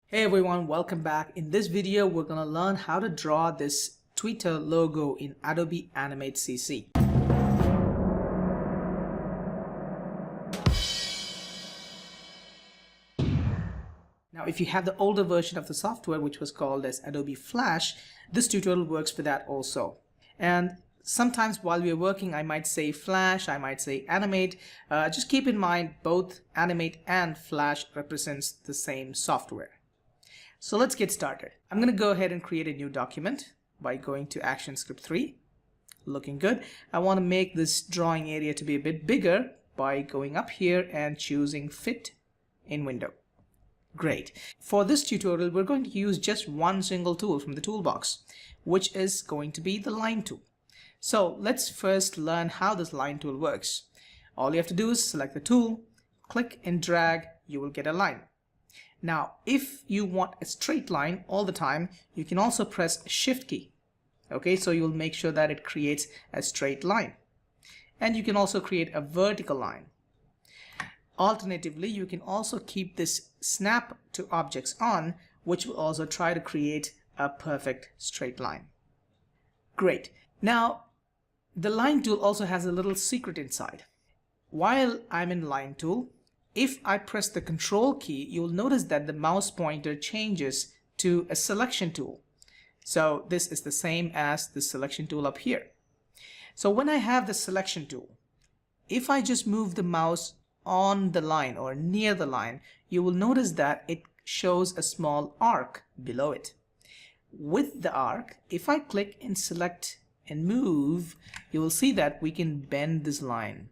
Hey everyone, welcome back. In this video, we're going to learn how to draw this Twitter logo in Adobe Animate CC. Now, if you have the older version of the software, which was called as Adobe Flash, this tutorial works for that also. And sometimes while we're working, I might say Flash, I might say Animate. Just keep in mind, both Animate and Flash represents the same software. So let's get started. I'm going to go ahead and create a new document by going to Action Script 3. Looking good. I want to make this drawing area to be a bit bigger by going up here and choosing Fit in Window. Great. For this tutorial, we're going to use just one single tool from the toolbox, which is going to be the Line tool. So let's first learn how this Line tool works. All you have to do is select the tool, click and drag, you will get a line. Now, if you want a straight line all the time, you can also press Shift key. Okay, so you'll make sure that it creates a straight line. And you can also create a vertical line. Alternatively, you can also keep this Snap to Objects on, which will also try to create a perfect straight line. Great. Now, the Line tool also has a little secret inside. While I'm in Line tool, if I press the Control key, you'll notice that the mouse pointer changes to a selection tool. So this is the same as the selection tool up here. So when I have the selection tool, if I just move the mouse on the line or near the line, you will notice that it shows a small arc below it. With the arc, if I click and select and move, you will see that we can bend this line.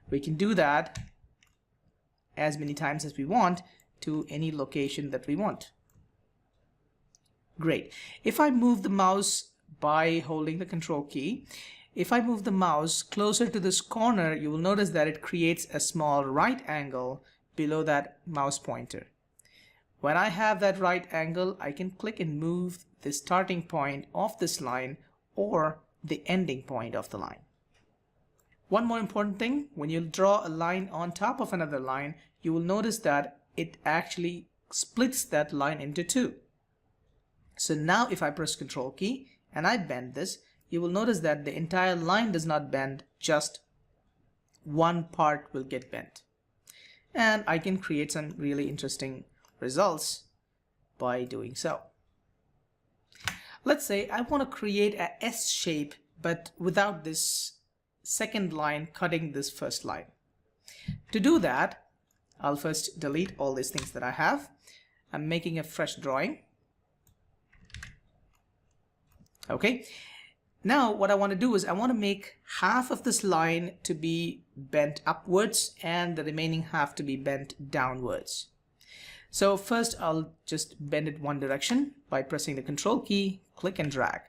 We can do that as many times as we want to any location that we want. Great. If I move the mouse by holding the Control key, if I move the mouse closer to this corner, you will notice that it creates a small right angle below that mouse pointer. When I have that right angle, I can click and move the starting point of this line or the ending point of the line. One more important thing, when you draw a line on top of another line, you will notice that it actually splits that line into two. So now if I press Control key and I bend this, you will notice that the entire line does not bend, just one part will get bent. And I can create some really interesting results by doing so. Let's say I want to create a S shape, but without this second line cutting this first line. To do that, I'll first delete all these things that I have. I'm making a fresh drawing. Okay. Now what I want to do is I want to make half of this line to be bent upwards and the remaining half to be bent downwards. So first I'll just bend it one direction by pressing the Control key, click and drag.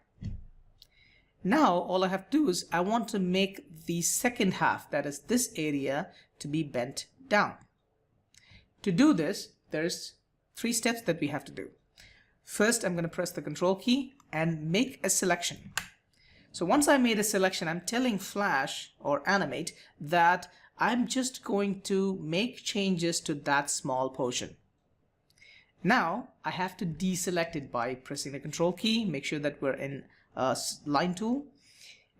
Now all I have to do is I want to make the second half, that is this area, to be bent down. To do this, there's 3 steps that we have to do. First, I'm going to press the Control key and make a selection. So once I made a selection, I'm telling Flash or Animate that I'm just going to make changes to that small portion. Now I have to deselect it by pressing the Control key, make sure that we're in Line tool,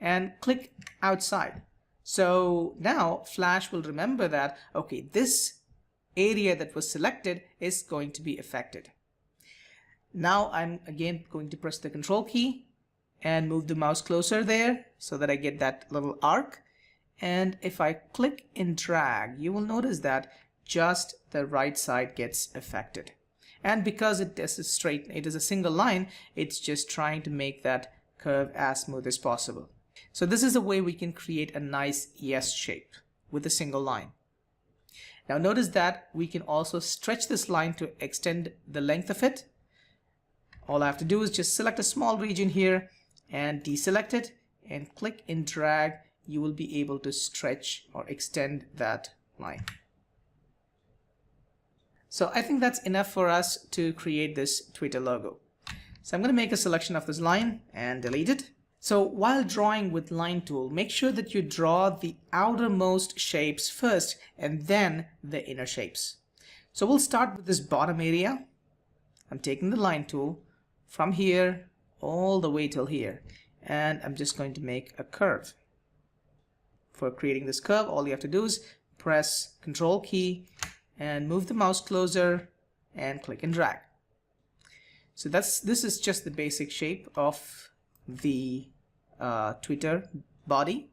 and click outside. So now Flash will remember that, okay, this area that was selected is going to be affected. Now I'm again going to press the Control key and move the mouse closer there so that I get that little arc. And if I click and drag, you will notice that just the right side gets affected. And because it is a single line, it's just trying to make that curve as smooth as possible. So this is a way we can create a nice S shape with a single line. Now notice that we can also stretch this line to extend the length of it. All I have to do is just select a small region here and deselect it and click and drag. You will be able to stretch or extend that line. So I think that's enough for us to create this Twitter logo. So I'm going to make a selection of this line and delete it. So while drawing with Line tool, make sure that you draw the outermost shapes first and then the inner shapes. So we'll start with this bottom area I'm taking the line tool from here all the way till here, and I'm just going to make a curve. For creating this curve, all you have to do is press Control key and move the mouse closer and click and drag. So this is just the basic shape of the Twitter body.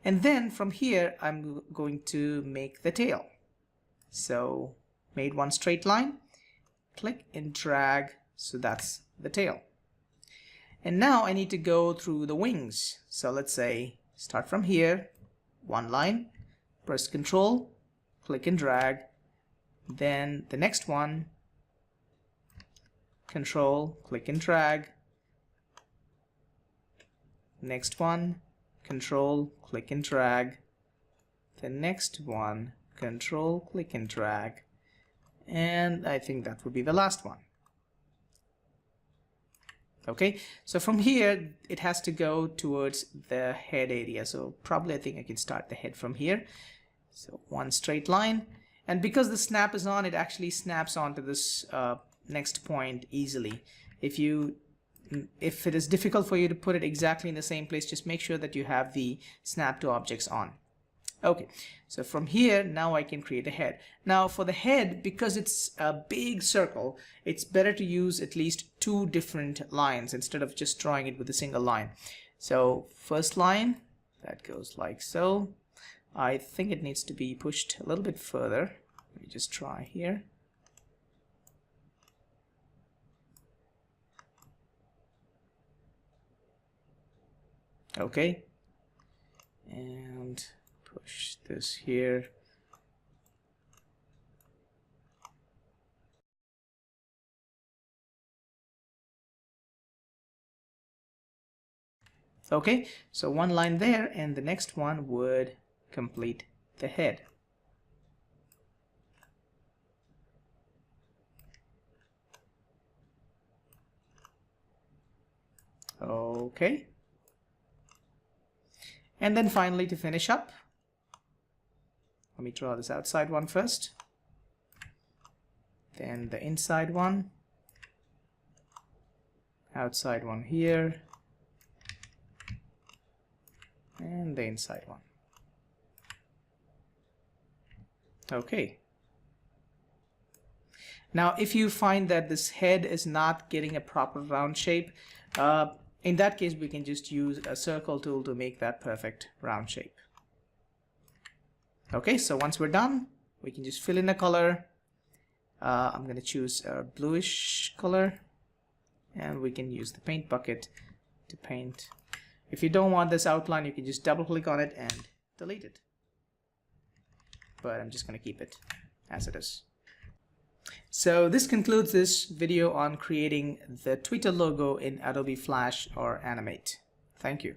And then from here, I'm going to make the tail. So made one straight line, click and drag, so that's the tail. And now I need to go through the wings. So let's say start from here, one line, press Control, click and drag, then the next one, Control, click and drag, next one, Control, click and drag, the next one, Control, click and drag, and I think that would be the last one. Okay, so from here it has to go towards the head area, so probably I think I can start the head from here. So one straight line, and because the snap is on, it actually snaps onto this next point easily. If it is difficult for you to put it exactly in the same place, just make sure that you have the snap to objects on. Okay, so from here now I can create a head. Now for the head, because it's a big circle, it's better to use at least two different lines instead of just drawing it with a single line. So first line, that goes like so. I think it needs to be pushed a little bit further. Let me just try here. Okay, and push this here. Okay, so one line there, and the next one would complete the head. Okay, and then finally, to finish up, let me draw this outside one first, then the inside one, outside one here, and the inside one. Okay. Now if you find that this head is not getting a proper round shape, in that case we can just use a circle tool to make that perfect round shape. Okay, so once we're done, we can just fill in a color. I'm going to choose a bluish color, and we can use the paint bucket to paint. If you don't want this outline, you can just double click on it and delete it. But I'm just going to keep it as it is. So this concludes this video on creating the Twitter logo in Adobe Flash or Animate. Thank you.